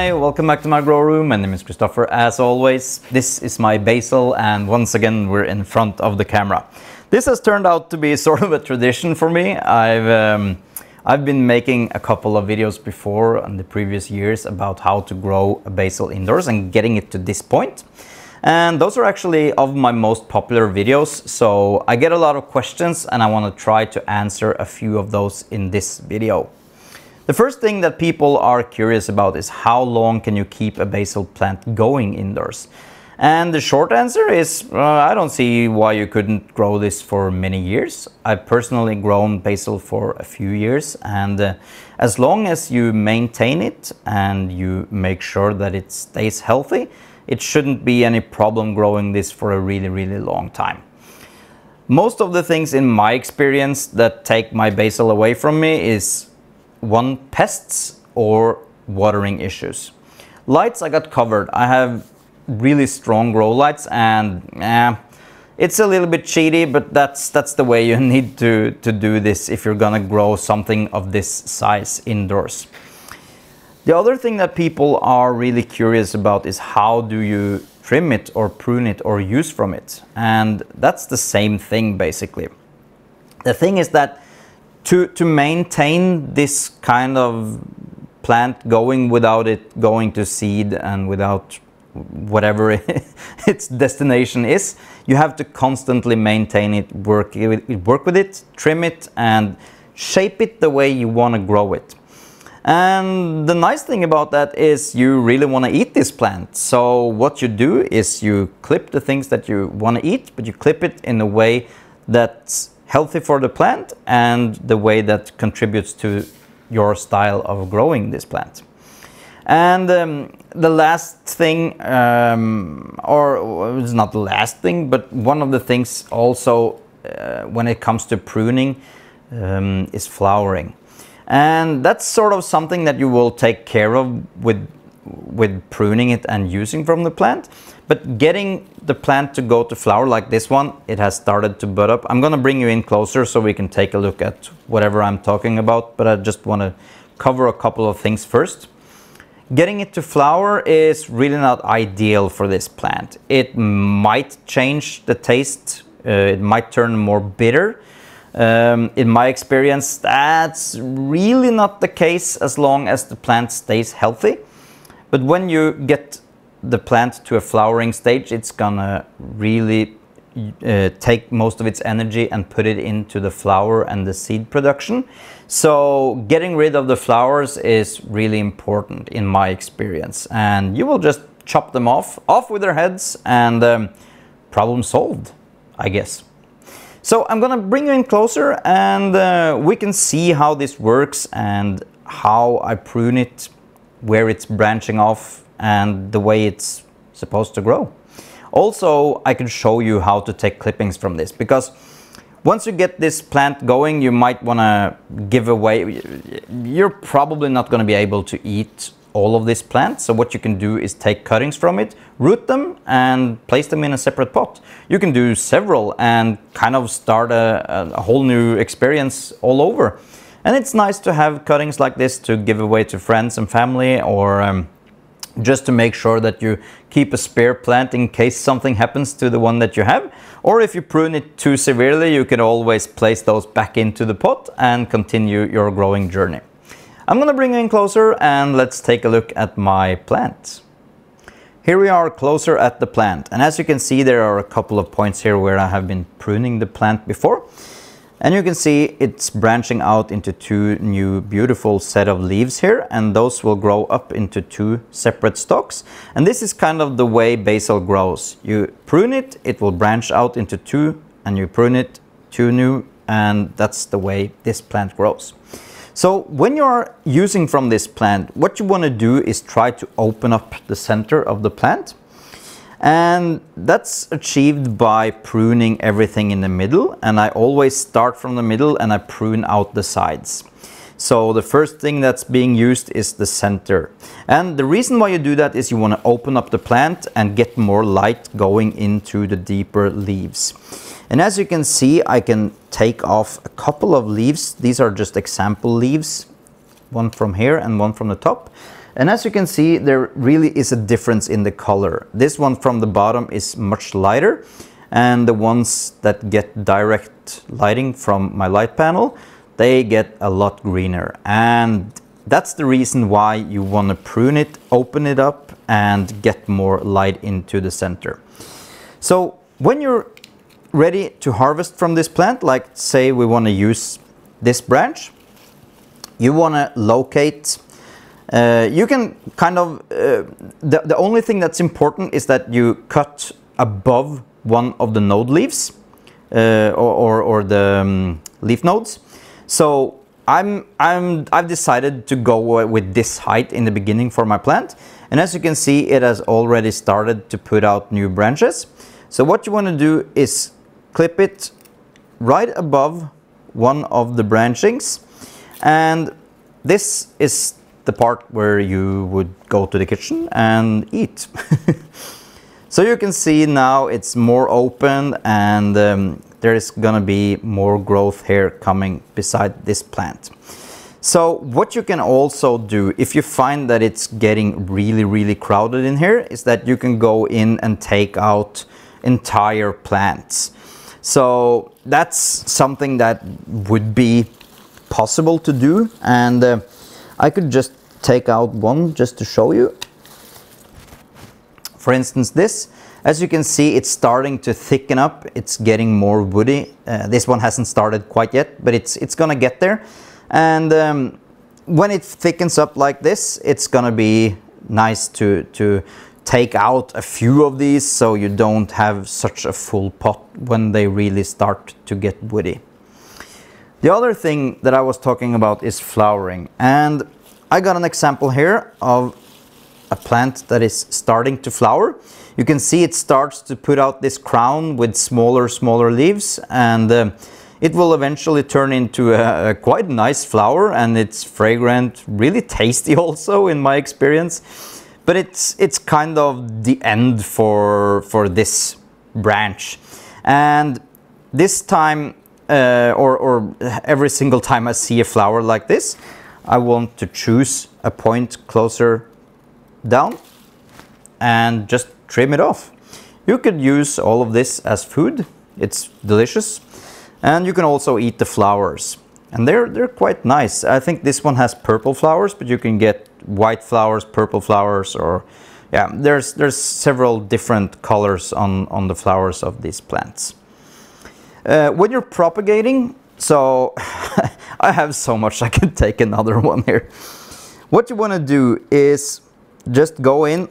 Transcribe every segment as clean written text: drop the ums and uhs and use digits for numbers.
Hi, welcome back to my grow room. My name is Christopher as always. This is my basil and once again we're in front of the camera. This has turned out to be sort of a tradition for me. I've been making a couple of videos before in the previous years about how to grow a basil indoors and getting it to this point. And those are actually of my most popular videos, so I get a lot of questions and I want to try to answer a few of those in this video. The first thing that people are curious about is how long can you keep a basil plant going indoors? And the short answer is I don't see why you couldn't grow this for many years. I've personally grown basil for a few years, and as long as you maintain it and you make sure that it stays healthy, it shouldn't be any problem growing this for a really long time. Most of the things in my experience that take my basil away from me is one, pests or watering issues. Lights I got covered. I have really strong grow lights and it's a little bit cheaty, but that's the way you need to do this if you're gonna grow something of this size indoors. The other thing that people are really curious about is how do you trim it or prune it or use from it, and that's the same thing basically. The thing is that to maintain this kind of plant going without it going to seed and without whatever its destination is, you have to constantly maintain it, work with it, trim it and shape it the way you want to grow it. And the nice thing about that is you really want to eat this plant. So what you do is you clip the things that you want to eat, but you clip it in a way that's healthy for the plant and the way that contributes to your style of growing this plant. And the last thing, or it's not the last thing, but one of the things also when it comes to pruning is flowering. And that's sort of something that you will take care of with pruning it and using from the plant. But getting the plant to go to flower like this one, it has started to bud up. I'm gonna bring you in closer so we can take a look at whatever I'm talking about, but I just want to cover a couple of things first. Getting it to flower is really not ideal for this plant. It might change the taste, it might turn more bitter. In my experience, that's really not the case as long as the plant stays healthy. But when you get the plant to a flowering stage, it's gonna really take most of its energy and put it into the flower and the seed production. So getting rid of the flowers is really important in my experience, and you will just chop them off with their heads and problem solved, I guess. So I'm gonna bring you in closer and we can see how this works and how I prune it, where it's branching off and the way it's supposed to grow. Also, I can show you how to take clippings from this, because once you get this plant going, you might want to give away. You're probably not going to be able to eat all of this plant, so what you can do is take cuttings from it, root them and place them in a separate pot. You can do several and kind of start a whole new experience all over. And it's nice to have cuttings like this to give away to friends and family, or just to make sure that you keep a spare plant in case something happens to the one that you have. Or if you prune it too severely, you can always place those back into the pot and continue your growing journey. I'm gonna bring you in closer and let's take a look at my plant. Here we are closer at the plant, and as you can see, there are a couple of points here where I have been pruning the plant before. And you can see it's branching out into two new beautiful set of leaves here, and those will grow up into two separate stalks. And this is kind of the way basil grows. You prune it, it will branch out into two, and you prune it, two new, and that's the way this plant grows. So when you are using from this plant, what you want to do is try to open up the center of the plant. And that's achieved by pruning everything in the middle, and I always start from the middle and I prune out the sides. So the first thing that's being used is the center. And the reason why you do that is you want to open up the plant and get more light going into the deeper leaves. And as you can see, I can take off a couple of leaves. These are just example leaves, one from here and one from the top. And as you can see, there really is a difference in the color. This one from the bottom is much lighter, and the ones that get direct lighting from my light panel, they get a lot greener. And that's the reason why you want to prune it, open it up, and get more light into the center. So when you're ready to harvest from this plant, like say we want to use this branch, you want to locate, you can kind of, the only thing that's important is that you cut above one of the node leaves, or the leaf nodes. So I've decided to go with this height in the beginning for my plant, and as you can see, it has already started to put out new branches. So what you want to do is clip it right above one of the branchings, and this is the part where you would go to the kitchen and eat. So you can see now it's more open, and there is gonna be more growth here coming beside this plant. So what you can also do, if you find that it's getting really crowded in here, is that you can go in and take out entire plants. So that's something that would be possible to do, and I could just take out one just to show you. For instance, this, as you can see, it's starting to thicken up, it's getting more woody. This one hasn't started quite yet, but it's gonna get there. And when it thickens up like this, it's gonna be nice to take out a few of these, so you don't have such a full pot when they really start to get woody. The other thing that I was talking about is flowering, and I got an example here of a plant that is starting to flower. You can see it starts to put out this crown with smaller leaves, and it will eventually turn into a quite nice flower, and it's fragrant, really tasty also in my experience. But it's kind of the end for this branch. And this time, or every single time I see a flower like this, I want to choose a point closer down and just trim it off. You could use all of this as food. It's delicious. And you can also eat the flowers. And they're quite nice. I think this one has purple flowers, but you can get white flowers, purple flowers, or yeah, there's several different colors on the flowers of these plants. When you're propagating, so I have so much, I can take another one here. What you want to do is just go in,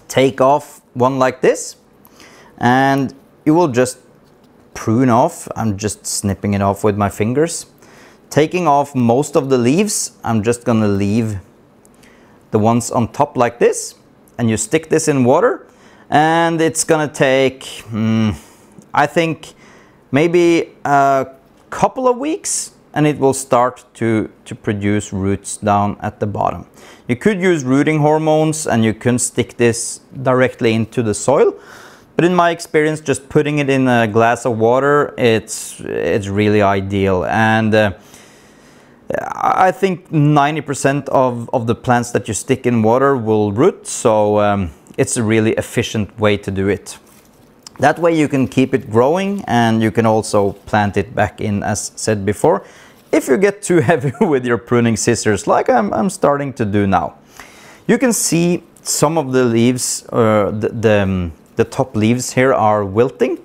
take off one like this, and you will just prune off. I'm just snipping it off with my fingers. Taking off most of the leaves, I'm just gonna leave the ones on top like this, and you stick this in water, and it's gonna take, I think, maybe a couple of weeks, and it will start to produce roots down at the bottom. You could use rooting hormones, and you can stick this directly into the soil, but in my experience, just putting it in a glass of water, it's really ideal. And I think 90% of the plants that you stick in water will root, so it's a really efficient way to do it. That way you can keep it growing, and you can also plant it back in, as said before, if you get too heavy with your pruning scissors, like I'm starting to do now. You can see some of the leaves, the top leaves here are wilting,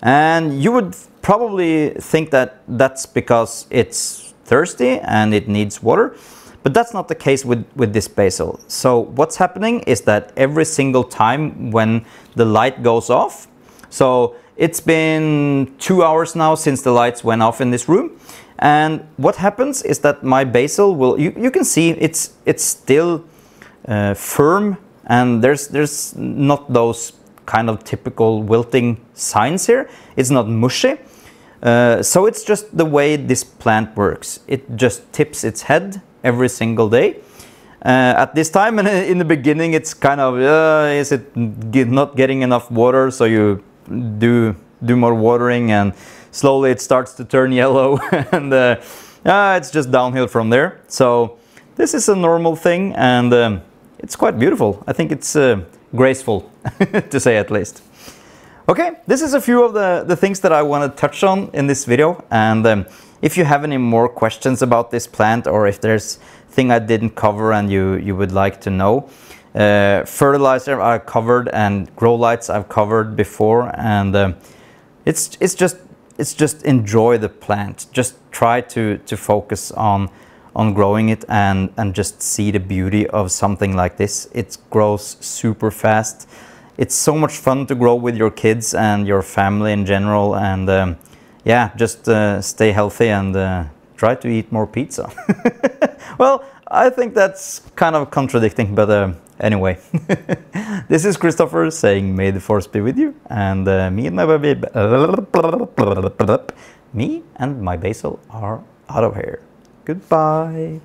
and you would probably think that that's because it's thirsty and it needs water, but that's not the case with this basil. So what's happening is that every single time when the light goes off, so it's been 2 hours now since the lights went off in this room, and what happens is that my basil will, you can see it's still firm, and there's not those kind of typical wilting signs here. It's not mushy. So it's just the way this plant works. It just tips its head every single day at this time, and in the beginning it's kind of is it not getting enough water, so you do more watering, and slowly it starts to turn yellow, and it's just downhill from there. So this is a normal thing, and it's quite beautiful. I think it's graceful, to say at least. Okay, this is a few of the things that I want to touch on in this video, and if you have any more questions about this plant, or if there's thing I didn't cover and you would like to know, fertilizer I've covered and grow lights I've covered before, and it's just enjoy the plant. Just try to focus on growing it and just see the beauty of something like this. It grows super fast. It's so much fun to grow with your kids and your family in general, and yeah, just stay healthy and try to eat more pizza. Well, I think that's kind of contradicting, but anyway. This is Christopher saying may the force be with you, and me and my Basil are out of here. Goodbye.